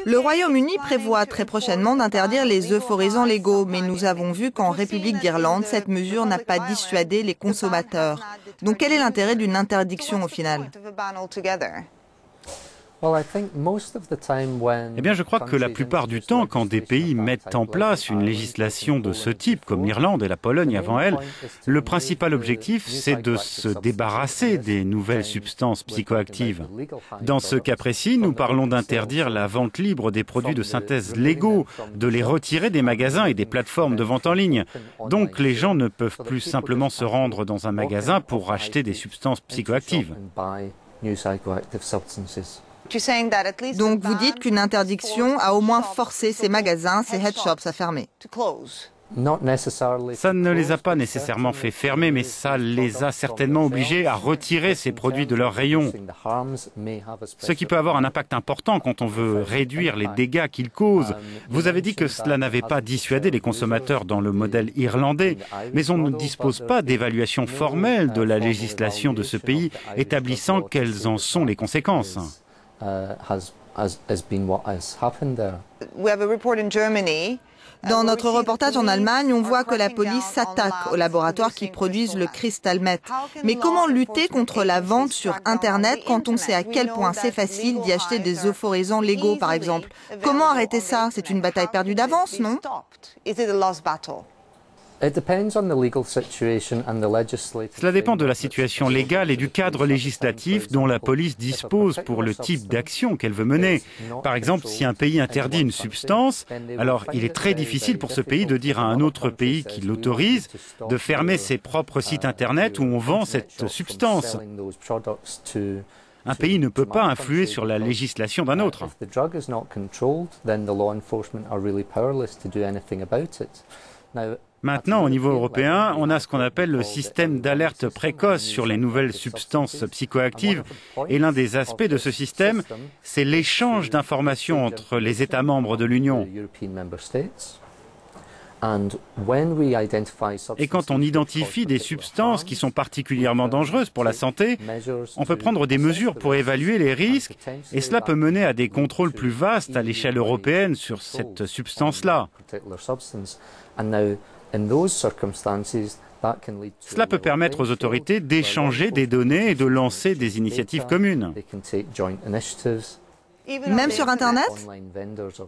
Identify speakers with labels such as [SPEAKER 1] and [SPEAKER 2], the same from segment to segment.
[SPEAKER 1] Le Royaume-Uni prévoit très prochainement d'interdire les euphorisants légaux, mais nous avons vu qu'en République d'Irlande, cette mesure n'a pas dissuadé les consommateurs. Donc quel est l'intérêt d'une interdiction au final?
[SPEAKER 2] Eh bien, je crois que la plupart du temps, quand des pays mettent en place une législation de ce type, comme l'Irlande et la Pologne avant elle, le principal objectif, c'est de se débarrasser des nouvelles substances psychoactives. Dans ce cas précis, nous parlons d'interdire la vente libre des produits de synthèse légaux, de les retirer des magasins et des plateformes de vente en ligne. Donc, les gens ne peuvent plus simplement se rendre dans un magasin pour acheter des substances psychoactives.
[SPEAKER 1] Donc vous dites qu'une interdiction a au moins forcé ces magasins, ces head shops à fermer.
[SPEAKER 2] Ça ne les a pas nécessairement fait fermer, mais ça les a certainement obligés à retirer ces produits de leurs rayons. Ce qui peut avoir un impact important quand on veut réduire les dégâts qu'ils causent. Vous avez dit que cela n'avait pas dissuadé les consommateurs dans le modèle irlandais, mais on ne dispose pas d'évaluation formelle de la législation de ce pays établissant quelles en sont les conséquences.
[SPEAKER 1] Dans notre reportage en Allemagne, on voit que la police s'attaque aux laboratoires qui produisent le crystal meth. Mais comment lutter contre la vente sur Internet quand on sait à quel point c'est facile d'y acheter des euphorisants légaux, par exemple? Comment arrêter ça? C'est une bataille perdue d'avance, non?
[SPEAKER 2] Cela dépend de la situation légale et du cadre législatif dont la police dispose pour le type d'action qu'elle veut mener. Par exemple, si un pays interdit une substance, alors il est très difficile pour ce pays de dire à un autre pays qui l'autorise de fermer ses propres sites Internet où on vend cette substance. Un pays ne peut pas influer sur la législation d'un autre. Maintenant, au niveau européen, on a ce qu'on appelle le système d'alerte précoce sur les nouvelles substances psychoactives. Et l'un des aspects de ce système, c'est l'échange d'informations entre les États membres de l'Union. Et quand on identifie des substances qui sont particulièrement dangereuses pour la santé, on peut prendre des mesures pour évaluer les risques et cela peut mener à des contrôles plus vastes à l'échelle européenne sur cette substance-là. Cela peut permettre aux autorités d'échanger des données et de lancer des initiatives communes.
[SPEAKER 1] Même sur Internet?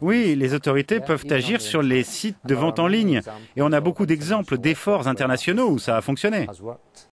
[SPEAKER 2] Oui, les autorités peuvent agir sur les sites de vente en ligne. Et on a beaucoup d'exemples d'efforts internationaux où ça a fonctionné.